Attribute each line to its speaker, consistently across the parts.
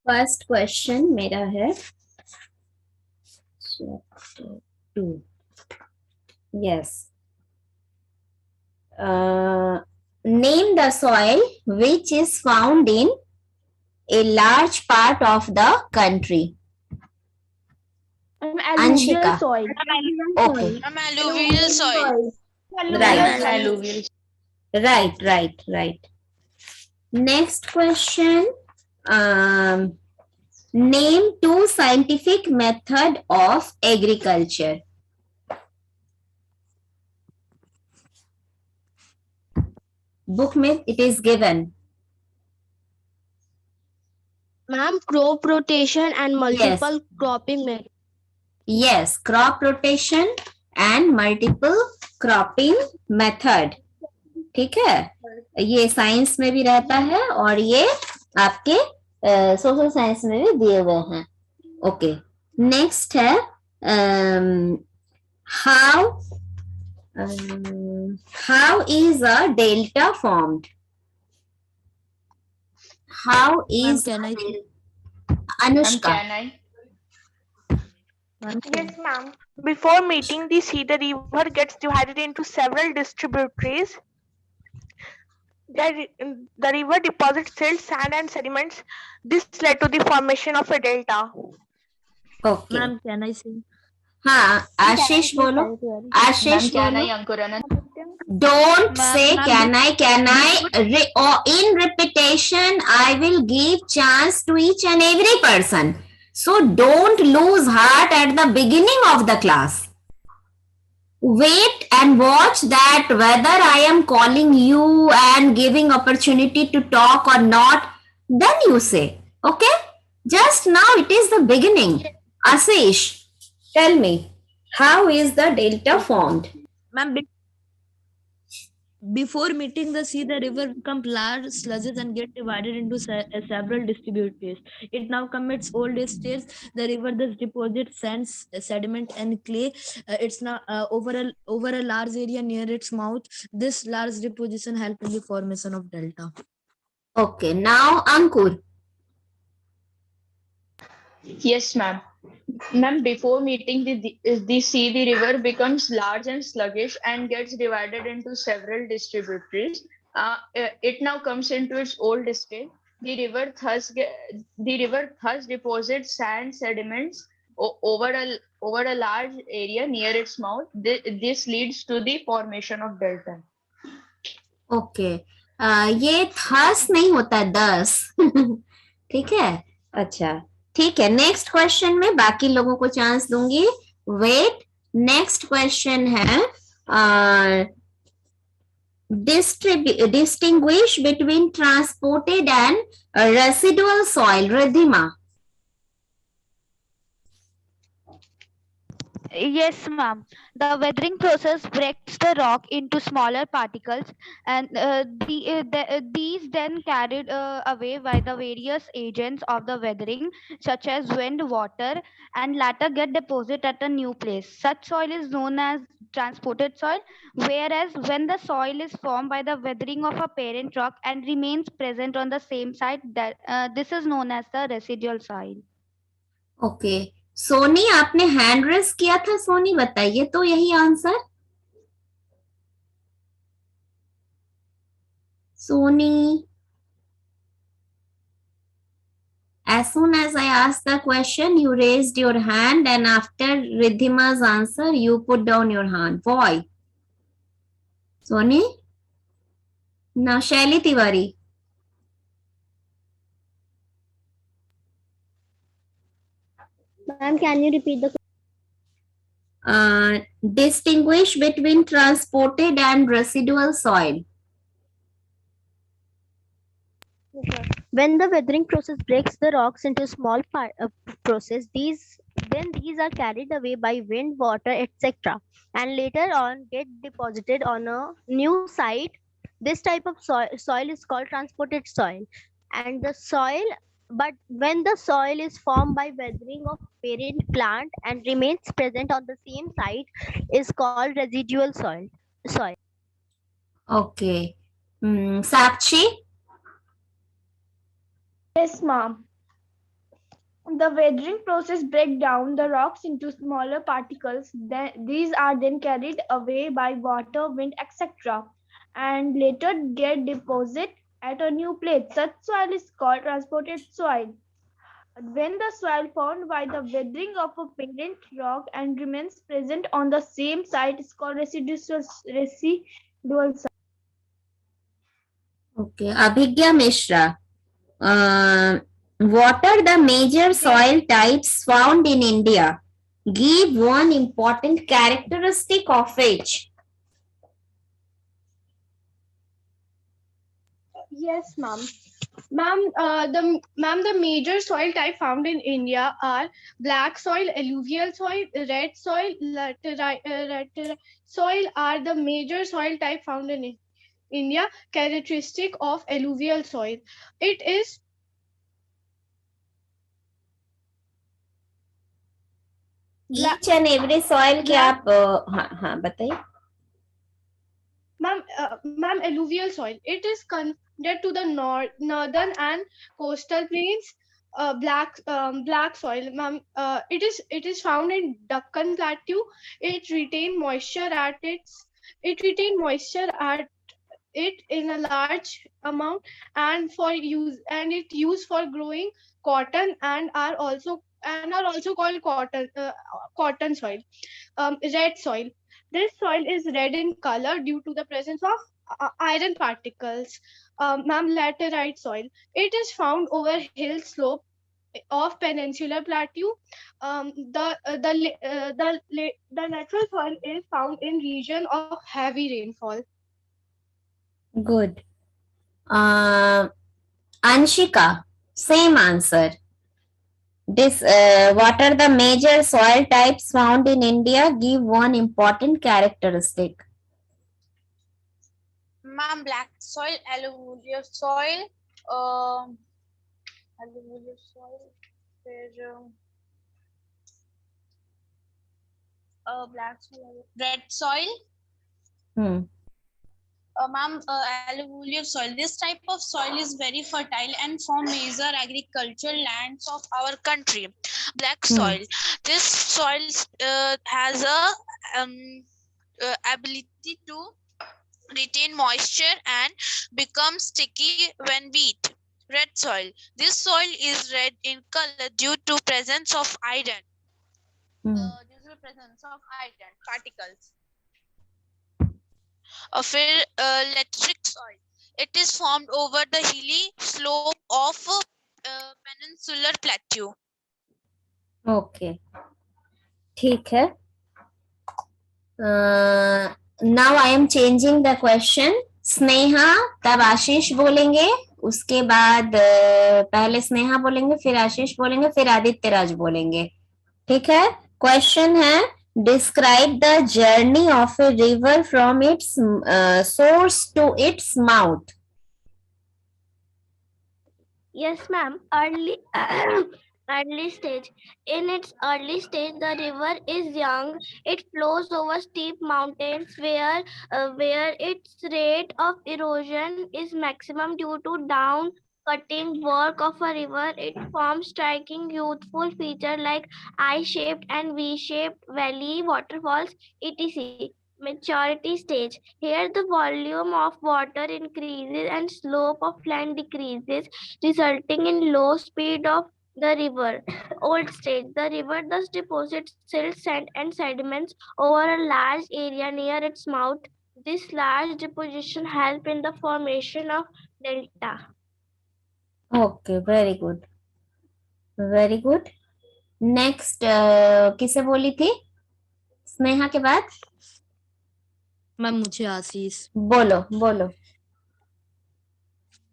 Speaker 1: First question मेरा है chapter 2. Yes. Name the soil which is found in a large part of the country. Anshika.
Speaker 2: Soil.
Speaker 1: Okay.
Speaker 3: Alluvial soil.
Speaker 1: Right.
Speaker 3: Alluvial.
Speaker 1: Right. Next question. Name two scientific method of agriculture. Book में it is given.
Speaker 2: Ma'am, crop rotation and multiple cropping method.
Speaker 1: Yes, crop rotation and multiple cropping method. ठीक है, ये science में भी रहता है और ये आपके सोशल साइंस में भी दिए हुए हैं. ओके, नेक्स्ट है how is a delta formed? How is Anushka?
Speaker 4: Yes, ma'am. Before meeting the sea, the river gets divided into several distributaries. The river deposits silt, sand, and sediments. This led to the formation of a delta.
Speaker 1: Okay.
Speaker 2: Ma'am, can I say?
Speaker 1: हाँ, आशीष बोलो. आशीष बोलो. Don't say can I. In repetition, I will give chance to each and every person. So don't lose heart at the beginning of the class. Wait and watch that whether I am calling you and giving opportunity to talk or not. Then you say, okay? Just now it is the beginning. Ashish, tell me, how is the delta formed?
Speaker 2: Ma'am, before meeting the sea, the river becomes large sludges and get divided into several distributaries. It now commits old stage. The river thus deposits sand, sediment, and clay. It's now over a large area near its mouth. This large deposition helps in the formation of delta.
Speaker 1: Okay, now Ankur.
Speaker 3: Yes, ma'am. Ma'am, before meeting the sea, the river becomes large and sluggish and gets divided into several distributaries. It now comes into its old state. The river thus deposits sand sediments over a large area near its mouth. This leads to the formation of delta.
Speaker 1: Okay. ये thus नहीं होता, thus. ठीक है. अच्छा, ठीक है. Next question में बाकी लोगों को चांस दूंगी. वेट, नेक्स्ट क्वेश्चन है distinguish between transported and residual soil. Ridhima.
Speaker 5: Yes, ma'am. The weathering process breaks the rock into smaller particles, and these then carried away by the various agents of the weathering, such as wind, water, and later get deposited at a new place. Such soil is known as transported soil, whereas when the soil is formed by the weathering of a parent rock and remains present on the same site, that this is known as the residual soil.
Speaker 1: Okay. Soni, आपने hand raise किया था. सोनी, बताइए तो यही answer. Soni, as soon as I asked the question, you raised your hand, and after Ridhima's answer, you put down your hand. Why? Soni? Now, Shaili Tiwari.
Speaker 2: Ma'am, can you repeat the
Speaker 1: Distinguish between transported and residual soil.
Speaker 2: When the weathering process breaks the rocks into small process, these are carried away by wind, water, etc., and later on get deposited on a new site. This type of soil is called transported soil, and but when the soil is formed by weathering of parent plant and remains present on the same site, is called residual soil.
Speaker 1: Okay. Sakshi?
Speaker 6: Yes, ma'am. The weathering process breaks down the rocks into smaller particles. These are then carried away by water, wind, etc. and later get deposited at a new place. Such soil is called transported soil. When the soil formed by the weathering of a parent rock and remains present on the same site is called residual soil.
Speaker 1: Okay, Abhigya Mishra. What are the major soil types found in India? Give one important characteristic of each.
Speaker 6: Yes, ma'am. The major soil type found in India are black soil, alluvial soil, red soil, laterite soil are the major soil type found in India. Characteristic of alluvial soil. It is
Speaker 1: Each and every soil क्या आप हाँ बताइए.
Speaker 6: Ma'am, alluvial soil. It is connected to the northern and coastal plains. Black soil, ma'am. It is found in Deccan Plateau. It retain moisture at it in a large amount and it used for growing cotton and are also called cotton soil. Red soil. This soil is red in color due to the presence of iron particles. Ma'am, laterite soil. It is found over hill slope of peninsular plateau. The natural soil is found in region of heavy rainfall.
Speaker 1: Good. Anshika, same answer. What are the major soil types found in India? Give one important characteristic.
Speaker 7: Ma'am, black soil, alluvial soil, black soil, red soil. Ma'am, alluvial soil. This type of soil is very fertile and form major agricultural lands of our country. Black soil. This soil has a ability to retain moisture and become sticky when wet. Red soil. This soil is red in color due to presence of iron. Due to the presence of iron particles. Lateritic soil. It is formed over the hilly slope of peninsular plateau.
Speaker 1: Okay. ठीक है. Now I am changing the question. Sneha, तब आशीष बोलेंगे, उसके बाद पहले स्नेहा बोलेंगे, फिर आशीष बोलेंगे, फिर आदित्य राज बोलेंगे. ठीक है. क्वेश्चन है, describe the journey of a river from its source to its mouth.
Speaker 2: Yes, ma'am. Early stage. In its early stage, the river is young. It flows over steep mountains where its rate of erosion is maximum due to down cutting work of a river. It forms striking youthful feature like I-shaped and V-shaped valley, waterfalls, etc. Maturity stage. Here the volume of water increases and slope of land decreases, resulting in low speed of the river. Old stage. The river thus deposits silt, sand, and sediments over a large area near its mouth. This large deposition help in the formation of delta.
Speaker 1: Okay, very good. Very good. Next, किसे बोली थी? स्नेहा के बाद?
Speaker 8: Ma'am मुझे आशीष.
Speaker 1: बोलो.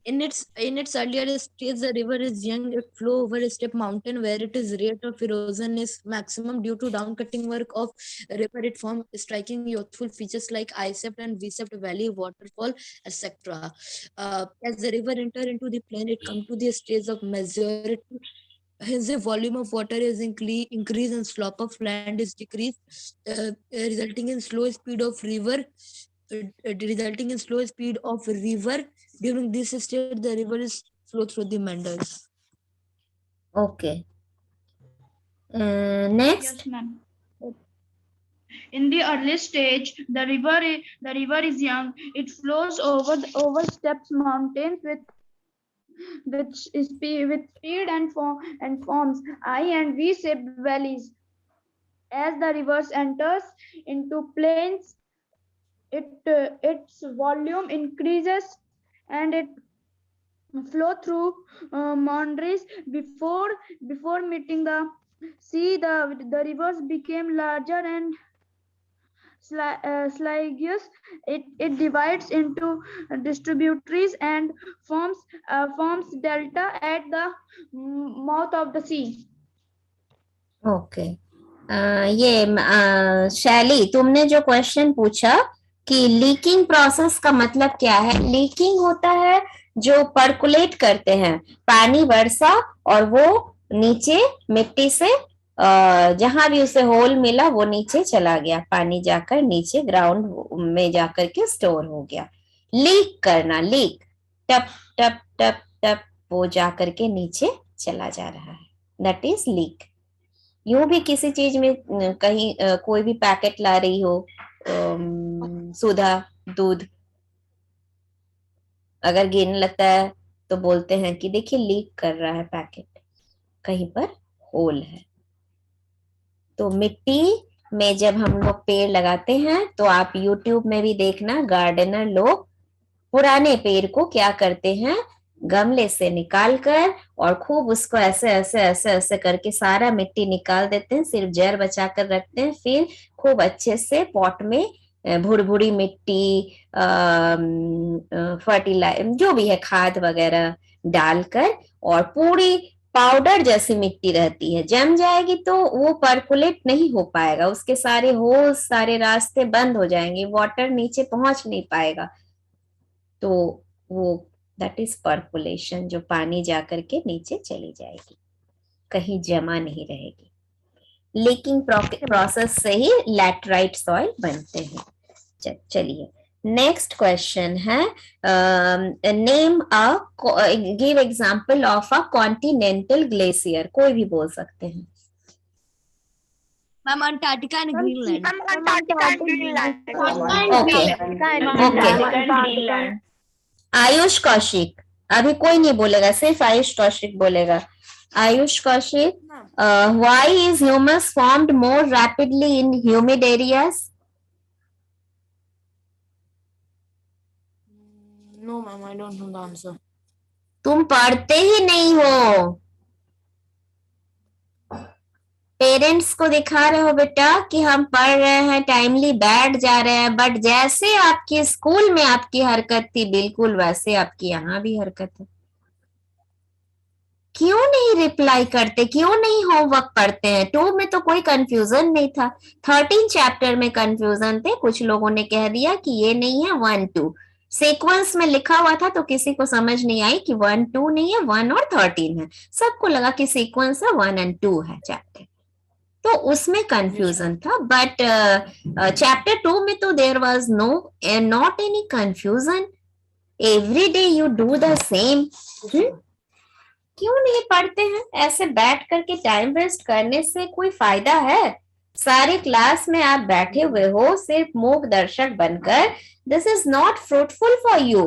Speaker 8: In its earlier stage, the river is young. It flows over a steep mountain where its rate of erosion is maximum due to downcutting work of river. It forms striking youthful features like I-shaped and V-shaped valley, waterfall, etc. As the river enters into the plain, it comes to the stage of majority. Hence, the volume of water is increased and slope of land is decreased, resulting in slow speed of river. During this stage, the river is flow through the meanders.
Speaker 1: Okay. Next.
Speaker 6: Yes, ma'am. In the early stage, the river is young. It flows over steps, mountains with speed and forms I and V shaped valleys. As the river enters into plains, its volume increases and it flow through boundaries before meeting the sea. The rivers became larger and sluggish. It divides into distributaries and forms delta at the mouth of the sea.
Speaker 1: Okay ये शैली, तुमने जो question पूछा कि leaking process का मतलब क्या है? लीकिंग होता है जो पर्कुलेट करते हैं, पानी वर्षा और वो नीचे मिट्टी से जहां भी उसे होल मिला वो नीचे चला गया, पानी जाकर नीचे ग्राउंड में जाकर के स्टोर हो गया। लीक करना, लीक, टप टप टप टप वो जाकर के नीचे चला जा रहा है, दैट इज लीक। यूं भी किसी चीज में कहीं कोई भी पैकेट ला रही हो, सुधा दूध, अगर गिरने लगता है तो बोलते हैं कि देखिए लीक कर रहा है पैकेट, कहीं पर होल है। तो मिट्टी में जब हम लोग पेड़ लगाते हैं तो आप YouTube में भी देखना, गार्डनर लोग पुराने पेड़ को क्या करते हैं, गमले से निकाल कर और खूब उसको ऐसे ऐसे ऐसे ऐसे करके सारा मिट्टी निकाल देते हैं, सिर्फ जड़ बचा कर रखते हैं, फिर खूब अच्छे से पॉट में भुरभुरी मिट्टी, फर्टिलाइजर जो भी है खाद वगैरह डालकर, और पूरी पाउडर जैसी मिट्टी रहती है, जम जाएगी तो वो पर्कुलेट नहीं हो पाएगा, उसके सारे होल्स सारे रास्ते बंद हो जाएंगे, वाटर नीचे पहुंच नहीं पाएगा। तो वो दैट इज पर्कुलेशन, जो पानी जाकर के नीचे चली जाएगी, कहीं जमा नहीं रहेगी। लीकिंग प्रोसेस से ही लैटराइट सॉइल बनते हैं। चलिए नेक्स्ट क्वेश्चन है, name give example of a continental glacier, कोई भी बोल सकते हैं।
Speaker 8: Ma'am Antarctica and Greenland.
Speaker 1: Okay, Ayush Kaushik, अभी कोई नहीं बोलेगा, सिर्फ आयुष कौशिक बोलेगा। Ayush Kaushik, why is humus formed more rapidly in humid areas?
Speaker 8: No ma'am, I don't know the answer.
Speaker 1: तुम पढ़ते ही नहीं हो, पेरेंट्स को दिखा रहे हो बेटा कि हम पढ़ रहे हैं, टाइमली बैठ जा रहे हैं, बट जैसे आपके स्कूल में आपकी हरकत थी बिल्कुल वैसे आपकी यहाँ भी हरकत है। क्यों नहीं रिप्लाई करते, क्यों नहीं होमवर्क पढ़ते हैं? 2 में तो कोई कंफ्यूजन नहीं था, 13 चैप्टर में कंफ्यूजन थे, कुछ लोगों ने कह दिया कि ये नहीं है 1 2, सीक्वेंस में लिखा हुआ था तो किसी को समझ नहीं आई कि 1 2 नहीं है, 1 और 13 है, सबको लगा कि सीक्वेंस है 1 and 2 है चैप्टर, तो उसमें कंफ्यूजन था। बट चैप्टर 2 में तो there was not any confusion, every day you do the same. क्यों नहीं पढ़ते हैं? ऐसे बैठ करके टाइम वेस्ट करने से कोई फायदा है? सारे क्लास में आप बैठे हुए हो सिर्फ मूक दर्शक बनकर, this is not fruitful for you.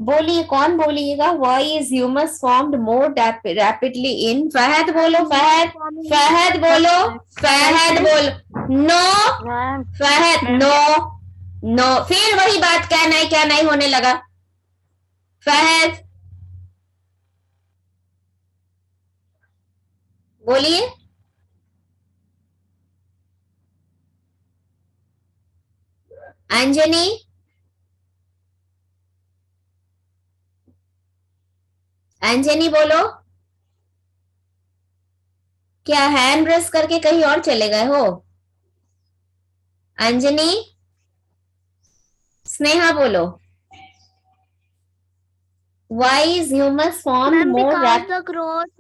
Speaker 1: बोलिए, कौन बोलिएगा? Why is humus formed more rapidly in? Fahad बोलो, फहद, फहद बोलो, फहद बोलो। नो फहद, नो नो, फिर वही बात, क्या नहीं होने लगा। फहद बोलिए। अंजनी, अंजनी बोलो। क्या हैंड रेस करके कहीं और चले गए हो? अंजनी, स्नेहा बोलो। Why is humus formed
Speaker 2: Ma'am,
Speaker 1: more
Speaker 2: because the growth.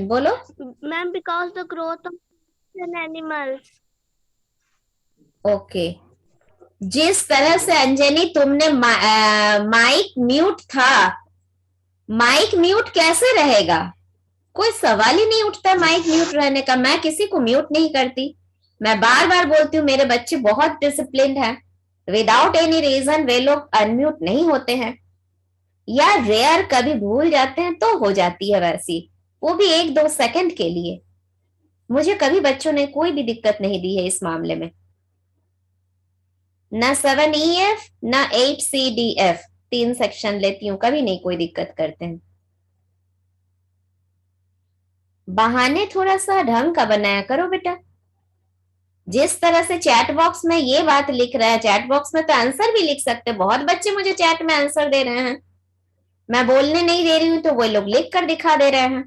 Speaker 1: बोलो।
Speaker 2: Ma'am, because the growth of an animals.
Speaker 1: Okay. जिस तरह से अंजनी तुमने माइक म्यूट था, माइक म्यूट कैसे रहेगा? कोई सवाल ही नहीं उठता माइक म्यूट रहने का। मैं किसी को म्यूट नहीं करती। मैं बार बार बोलती हूँ मेरे बच्चे बहुत डिसिप्लिन्ड हैं। विदाउट एनी रीजन वे लोग अनम्यूट नहीं होते हैं, या रेयर कभी भूल जाते हैं तो हो जाती है वैसी, वो भी 1-2 सेकंड के लिए। मुझे कभी बच्चों ने कोई भी दिक्कत नहीं दी है इस मामले में, ना 7EF ना 8CDF, 3 सेक्शन लेती हूँ, कभी नहीं कोई दिक्कत करते हैं। बहाने थोड़ा सा ढंग का बनाया करो बेटा। जिस तरह से चैट बॉक्स में ये बात लिख रहा है, चैट बॉक्स में तो आंसर भी लिख सकते। बहुत बच्चे मुझे चैट में आंसर दे रहे हैं, मैं बोलने नहीं दे रही हूँ तो वो लोग लिख कर दिखा दे रहे हैं।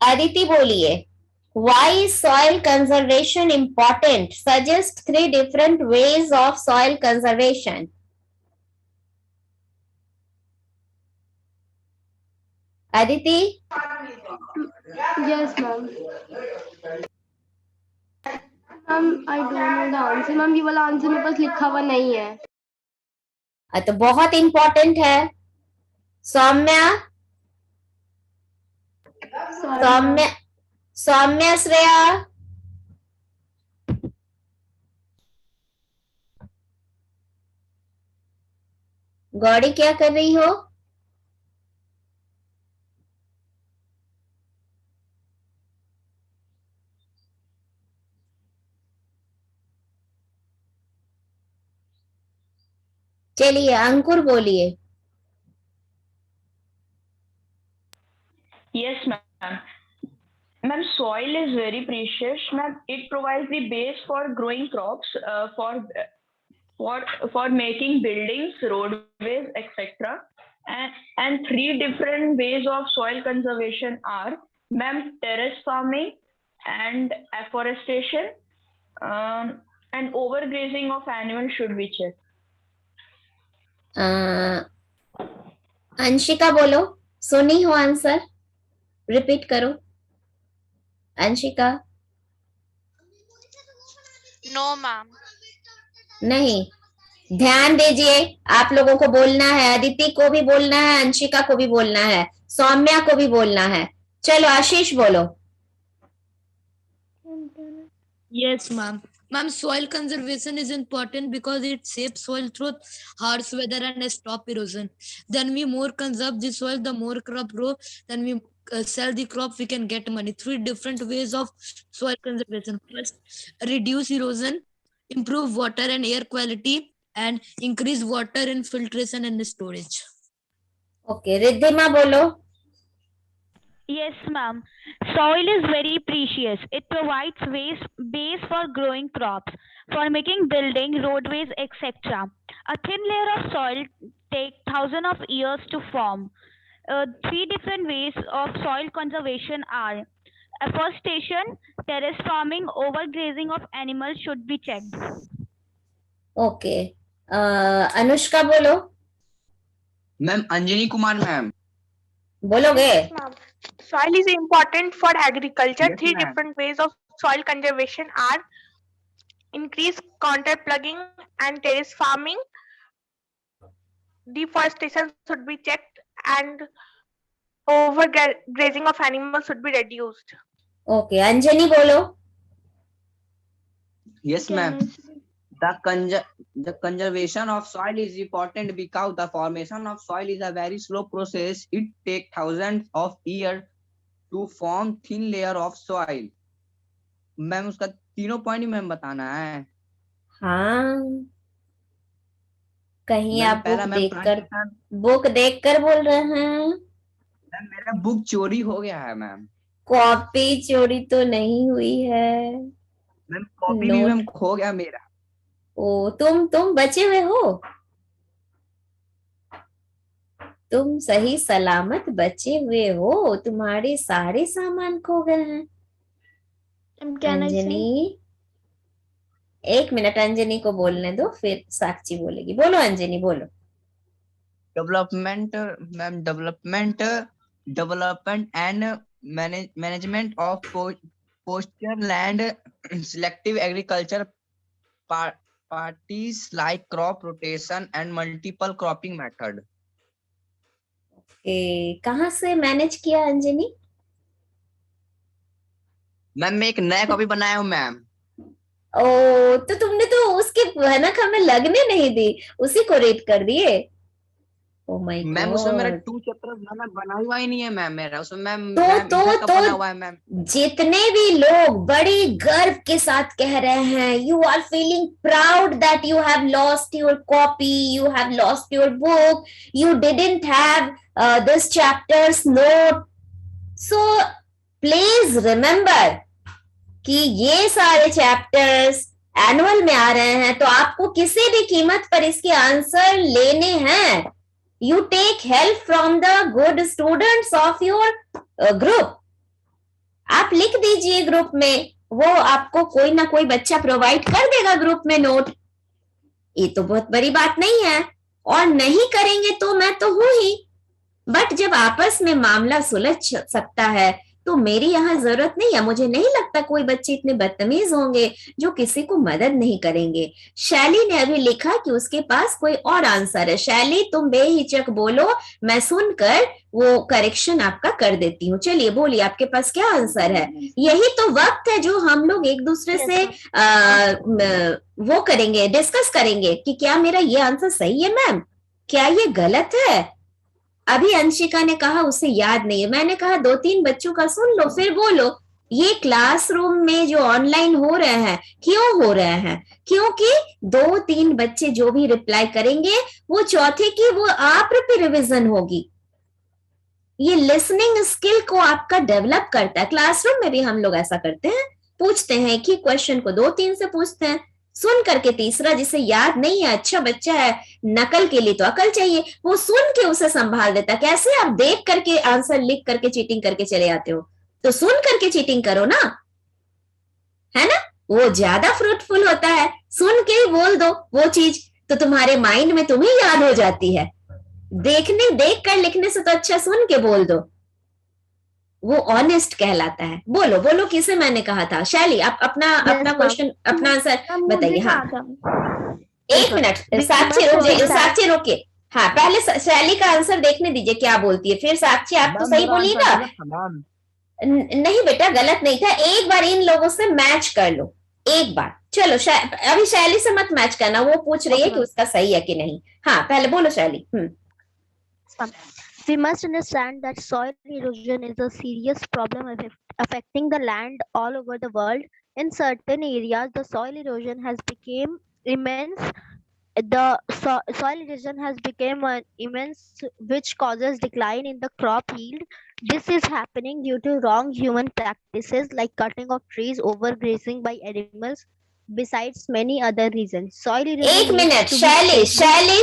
Speaker 1: अदिति बोलिए, why is soil conservation important? Suggest 3 different ways of soil conservation. Aditi?
Speaker 9: Yes, ma'am. Ma'am, I don't know the answer. Ma'am, ये वाला आंसर मेरे पास लिखा हुआ नहीं है।
Speaker 1: तो बहुत इंपॉर्टेंट है। सौम्या, सौम्या, सौम्या, श्रेया, गौड़ी क्या कर रही हो? चलिए अंकुर बोलिए।
Speaker 3: Yes, ma'am. Ma'am, soil is very precious. Ma'am, it provides the base for growing crops, for making buildings, roadways, etc. And 3 different ways of soil conservation are, ma'am, terrace farming and afforestation, and overgrazing of animals should be checked.
Speaker 1: Anshika बोलो, सुनी हो answer, repeat करो। Anshika?
Speaker 7: No ma'am.
Speaker 1: नहीं, ध्यान दीजिए, आप लोगों को बोलना है, अदिति को भी बोलना है, अंशिका को भी बोलना है, सौम्या को भी बोलना है। चलो आशीष बोलो।
Speaker 8: Yes, ma'am. Ma'am, soil conservation is important because it shapes soil through harsh weather and stop erosion. Then we more conserve the soil, the more crop grow. Then we sell the crop, we can get money. 3 different ways of soil conservation. First, reduce erosion, improve water and air quality, and increase water infiltration and storage.
Speaker 1: Okay, Riddhima बोलो।
Speaker 5: Yes, ma'am. Soil is very precious. It provides base for growing crops, for making building, roadways, etc. A thin layer of soil takes thousands of years to form. 3 different ways of soil conservation are afforestation, terrace farming, overgrazing of animals should be checked.
Speaker 1: Okay. Anushka बोलो।
Speaker 10: Ma'am, Anjani Kumar ma'am.
Speaker 1: बोलोगे?
Speaker 4: Soil is important for agriculture.
Speaker 10: Yes,
Speaker 4: 3
Speaker 10: ma'am.
Speaker 4: different ways of soil conservation are increased contact plugging and terrace farming. Deforestation should be checked and overgrazing of animals should be reduced.
Speaker 1: Okay, Anjani बोलो।
Speaker 10: Yes, ma'am. The conservation of soil is important because the formation of soil is a very slow process. It takes thousands of years to form thin layer of soil. Ma'am उसका तीनों point ही ma'am बताना है।
Speaker 1: हाँ, कहीं
Speaker 10: ma'am,
Speaker 1: आप
Speaker 10: पहला
Speaker 1: book देखकर बोल रहे हैं?
Speaker 10: मैम, मेरा बुक चोरी हो गया है मैम।
Speaker 1: कॉपी चोरी तो नहीं हुई है
Speaker 10: मैम, कॉपी भी मैम खो गया मेरा।
Speaker 1: ओ, तुम बचे हुए हो, तुम सही सलामत बचे हुए हो, तुम्हारे सारे सामान खो गए हैं। अंजनी, 1 मिनट अंजनी को बोलने दो, फिर साक्षी बोलेगी। बोलो अंजनी, बोलो।
Speaker 10: Development ma'am, development and management of pasture land, selective agriculture parties like crop rotation and multiple cropping method.
Speaker 1: कहाँ से मैनेज किया अंजनी?
Speaker 10: मैम मैं एक नया कॉपी बनाया हूँ मैम।
Speaker 1: ओ तो तुमने तो उसके भनक हमें लगने नहीं दी, उसी को रीड कर दिए। ओ माय गॉड
Speaker 10: मैम उसमें मेरा 2 चैप्टर्स मैम बना हुआ ही नहीं है मैम मेरा उसमें मैम
Speaker 1: बना हुआ है मैम। जितने भी लोग बड़ी गर्व के साथ कह रहे हैं you are feeling proud that you have lost your copy, you have lost your book, you didn't have this chapters note, so please remember कि ये सारे चैप्टर्स एनुअल में आ रहे हैं, तो आपको किसी भी कीमत पर इसके आंसर लेने हैं। You take help from the good students of your group. आप लिख दीजिए ग्रुप में, वो आपको कोई ना कोई बच्चा प्रोवाइड कर देगा ग्रुप में नोट। ये तो बहुत बड़ी बात नहीं है, और नहीं करेंगे तो मैं तो हूं ही, बट जब आपस में मामला सुलझ सकता है तो मेरी यहाँ जरूरत नहीं है। मुझे नहीं लगता कोई बच्चे इतने बदतमीज होंगे जो किसी को मदद नहीं करेंगे। शैली ने अभी लिखा कि उसके पास कोई और आंसर है। शैली तुम बेहिचक बोलो, मैं सुनकर वो करेक्शन आपका कर देती हूँ। चलिए बोलिए, आपके पास क्या आंसर है? यही तो वक्त है जो हम लोग एक दूसरे से वो करेंगे, डिस्कस करेंगे कि क्या मेरा ये आंसर सही है मैम, क्या ये गलत है। अभी अंशिका ने कहा उसे याद नहीं है, मैंने कहा 2-3 बच्चों का सुन लो फिर बोलो। ये क्लासरूम में जो ऑनलाइन हो रहे हैं, क्यों हो रहे हैं? क्योंकि 2-3 बच्चे जो भी रिप्लाई करेंगे वो चौथे की वो आप पे रिविजन होगी। ये लिसनिंग स्किल को आपका डेवलप करता है। क्लासरूम में भी हम लोग ऐसा करते हैं, पूछते हैं कि क्वेश्चन को 2-3 से पूछते हैं, सुन करके तीसरा जिसे याद नहीं है, अच्छा बच्चा है, नकल के लिए तो अकल चाहिए, वो सुन के उसे संभाल देता। कैसे आप देख करके आंसर लिख करके चीटिंग करके चले आते हो? तो सुन करके चीटिंग करो ना, है ना, वो ज्यादा फ्रूटफुल होता है। सुन के ही बोल दो वो चीज, तो तुम्हारे माइंड में तुम्हें याद हो जाती है। देख कर लिखने से तो अच्छा सुन के बोल दो, वो ऑनेस्ट कहलाता है। बोलो बोलो, किसे मैंने कहा था? शैली आप अपना क्वेश्चन, अपना आंसर बताइए। हाँ 1 मिनट, साक्षी रोकिए। हाँ पहले शैली का आंसर देखने दीजिए क्या बोलती है, फिर साक्षी आप तो सही बोलिएगा। नहीं बेटा गलत नहीं था, एक बार इन लोगों से मैच कर लो, एक बार। चलो अभी शैली से मत मैच करना, वो पूछ रही है कि उसका सही है कि नहीं। हाँ पहले बोलो शैली।
Speaker 2: We must understand that soil erosion is a serious problem affecting the land all over the world. In certain areas, the soil erosion has become immense. Soil erosion has become immense, which causes decline in the crop yield. This is happening due to wrong human practices like cutting of trees, overgrazing by animals, besides many other reasons. Soil erosion। 1 minute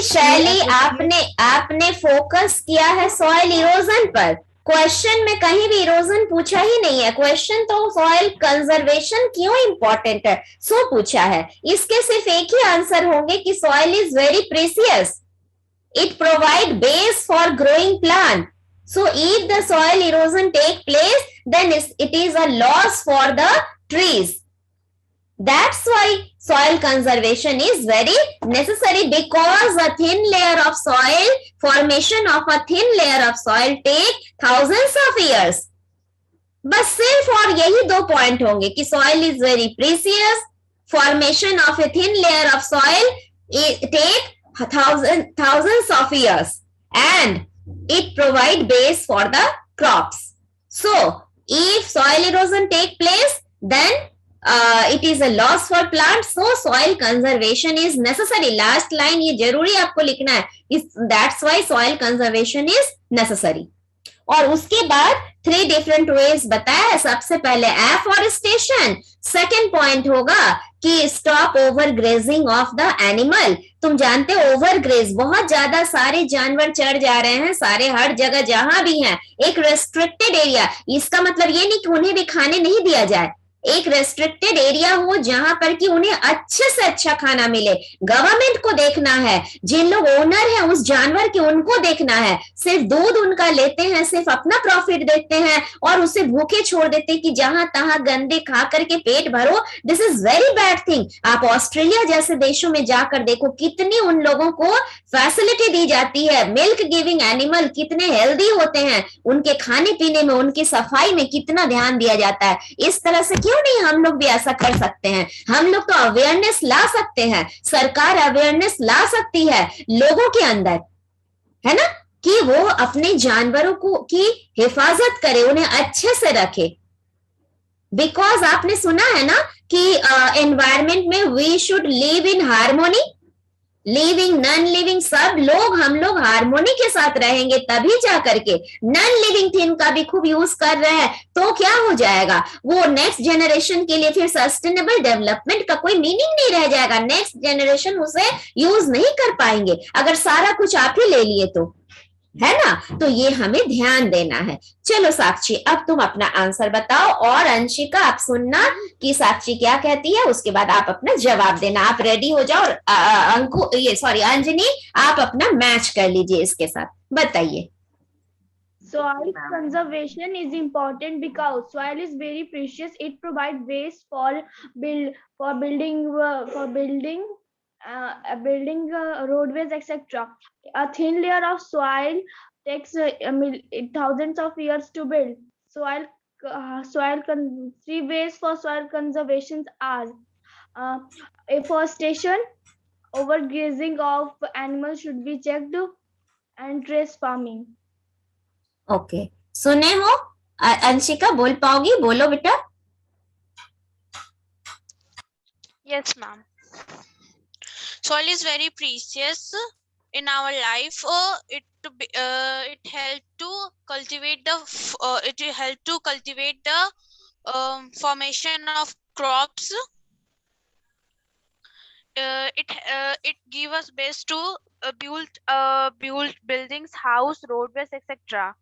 Speaker 2: शैली आपने focus किया है soil erosion पर। Question में कहीं भी erosion पूछा ही नहीं है। क्वेश्चन तो सॉइल कंजर्वेशन क्यों इंपॉर्टेंट है सो पूछा है। इसके सिर्फ एक ही आंसर होंगे कि soil is very precious, it provide base for growing plant. So if the soil erosion take place, then it is a loss for the trees. That's why soil conservation is very necessary, because a thin layer of soil, formation of a thin layer of soil take thousands of years. बस सिर्फ और यही 2 point होंगे कि soil is very precious, formation of a thin layer of soil take thousands of years, and it provide base for the crops. So if soil erosion take place, then it is a loss for plants. So soil conservation is necessary. Last line ये जरूरी आपको लिखना है, that's why soil conservation is necessary. और उसके बाद 3 different ways बताया है। सबसे पहले एफॉरेस्टेशन, सेकेंड पॉइंट होगा कि stop over grazing of the animal. तुम जानते हो ओवर ग्रेज, बहुत ज्यादा सारे जानवर चढ़ जा रहे हैं, सारे हर जगह जहां भी हैं, एक रेस्ट्रिक्टेड एरिया। इसका मतलब ये नहीं कि उन्हें भी खाने नहीं दिया जाए,
Speaker 1: एक रेस्ट्रिक्टेड एरिया हो जहां पर कि उन्हें अच्छे से अच्छा खाना मिले। गवर्नमेंट को देखना है, जिन लोग ओनर हैं उस जानवर के, उनको देखना है। सिर्फ दूध उनका लेते हैं, सिर्फ अपना प्रॉफिट देखते हैं और उसे भूखे छोड़ देते हैं कि जहां तहां गंदे खा करके पेट भरो। This is very bad thing. आप ऑस्ट्रेलिया जैसे देशों में जाकर देखो कितनी उन लोगों को फैसिलिटी दी जाती है। मिल्क गिविंग एनिमल कितने हेल्दी होते हैं, उनके खाने पीने में, उनकी सफाई में कितना ध्यान दिया जाता है। इस तरह से क्यों नहीं हम लोग भी ऐसा कर सकते हैं? हम लोग तो अवेयरनेस ला सकते हैं, सरकार अवेयरनेस ला सकती है लोगों के अंदर, है ना, कि वो अपने जानवरों को की हिफाजत करे, उन्हें अच्छे से रखे। बिकॉज आपने सुना है ना कि एनवायरमेंट में we should live in harmony. Living non living सब लोग, हम लोग हार्मोनी के साथ रहेंगे तभी जा करके। नॉन लिविंग थिंग का भी खूब यूज कर रहे हैं तो क्या हो जाएगा, वो नेक्स्ट जनरेशन के लिए फिर सस्टेनेबल डेवलपमेंट का कोई मीनिंग नहीं रह जाएगा। नेक्स्ट जनरेशन उसे यूज नहीं कर पाएंगे अगर सारा कुछ आप ही ले लिए तो, है ना। तो ये हमें ध्यान देना है। चलो साक्षी, अब तुम अपना आंसर बताओ और अंशिका आप सुनना कि साक्षी क्या कहती है, उसके बाद आप अपना जवाब देना। आप रेडी हो जाओ और अंजनी आप अपना मैच कर लीजिए इसके साथ। बताइए।
Speaker 6: Soil conservation is important because soil is very precious. It provides waste for building roadways, etc. A thin layer of soil takes thousands of years to build. Three ways for soil conservation are afforestation, overgrazing of animals should be checked, and terrace farming.
Speaker 1: Okay, सुने हो? अंशिका बोल पाओगी? बोलो बेटा।
Speaker 7: Yes, ma'am. Soil is very precious in our life. It help to cultivate the formation of crops. It give us base to build buildings, house, roadways, etc.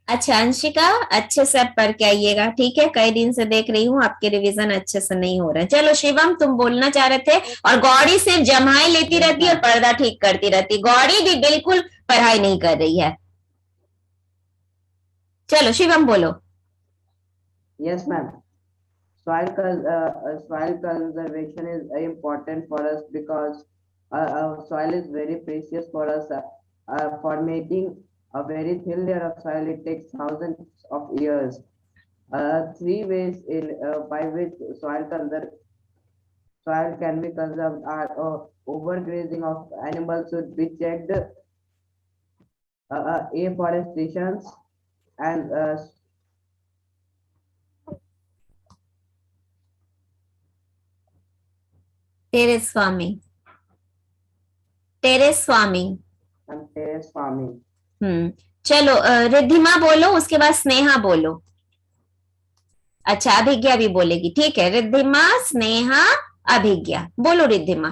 Speaker 1: अच्छा अंशिका, अच्छे से अब पढ़ के आइएगा, ठीक है? कई दिन से देख रही हूँ आपके रिवीजन अच्छे से नहीं हो रहे। चलो शिवम, तुम बोलना चाह रहे थे। और गौड़ी सिर्फ जमाई लेती रहती है और पर्दा ठीक करती रहती। गौड़ी भी बिल्कुल पढ़ाई नहीं कर रही है। चलो शिवम बोलो।
Speaker 10: Yes, ma'am. Soil conservation is important for us because soil is very precious for us. For making a very thin layer of soil, it takes thousands of years. Three ways by which soil can be conserved are overgrazing of animals should be checked, afforestation, and
Speaker 1: terrace farming. चलो रिद्धिमा बोलो, उसके बाद स्नेहा बोलो। अच्छा अभिज्ञा भी बोलेगी, ठीक है? रिद्धिमा, स्नेहा, अभिज्ञा। बोलो Riddhima.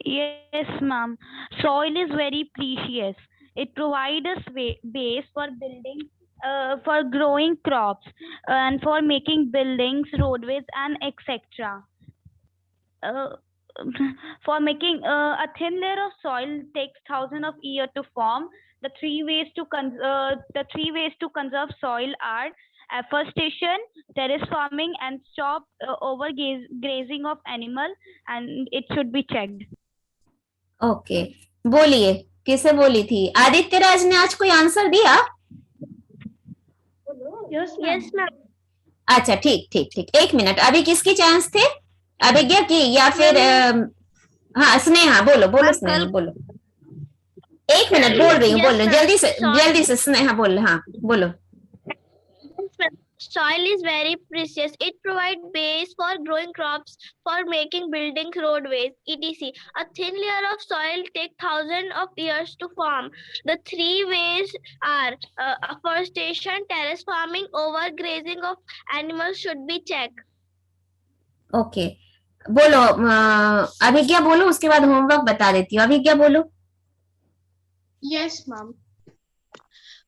Speaker 5: Yes, ma'am. Soil is very precious. It provides us base for building, for growing crops, and for making buildings, roadways, and etc. For making a thin layer of soil takes thousands of years to form. The three ways to conserve soil are afforestation, terrace farming, and stop overgrazing of animal, and it should be checked.
Speaker 1: Okay, बोलिए किसे बोली थी? आदित्य राज ने आज कोई answer दिया?
Speaker 6: Yes, ma'am.
Speaker 1: अच्छा ठीक ठीक ठीक, एक मिनट। अभी किसकी चांस थे? अभिज्ञा की या फिर हाँ स्नेहा? बोलो बोलो स्नेहा बोलो। एक मिनट बोल रही हूँ, बोल रही हूँ, जल्दी से स्नेहा बोल। हाँ बोलो।
Speaker 2: Soil is very precious. It provides base for growing crops, for making buildings, roadways, etc. A thin layer of soil takes thousands of years to form. The three ways are afforestation, terrace farming, overgrazing of animals should be checked.
Speaker 1: Okay बोलो अभिज्ञा बोलो, उसके बाद homework बता देती हूँ। अभिज्ञा बोलो।
Speaker 6: Yes, ma'am.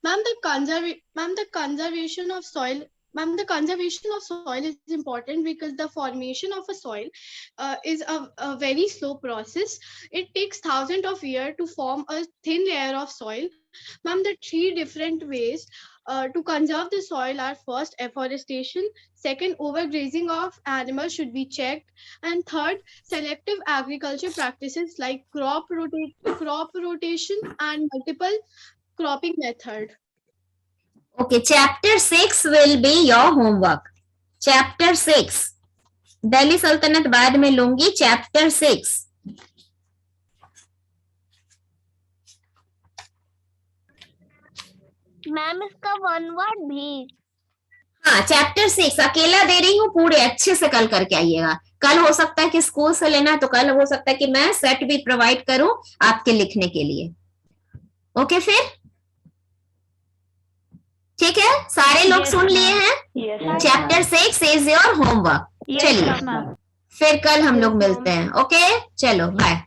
Speaker 9: Ma'am, the conservation of soil. Ma'am, the conservation of soil is important because the formation of a soil is a very slow process. It takes thousands of years to form a thin layer of soil. Ma'am, the 3 different ways to conserve the soil are: first, afforestation; second, overgrazing of animals should be checked; and third, selective agriculture practices like crop rotation and multiple cropping method.
Speaker 1: Okay, chapter 6 will be your homework. Chapter 6. Delhi सल्तनत बाद में लूंगी. Chapter 6.
Speaker 2: Ma'am इसका 1 word भी.
Speaker 1: हाँ, chapter 6 अकेला दे रही हूँ, पूरे अच्छे से कल करके आइएगा. कल हो सकता है कि स्कूल से लेना है, तो कल हो सकता है कि मैं सेट भी प्रोवाइड करूं आपके लिखने के लिए. ओके फिर ठीक है, सारे लोग सुन लिए हैं. Chapter 6 is your homework. चलिए फिर कल हम लोग मिलते हैं. ओके चलो बाय.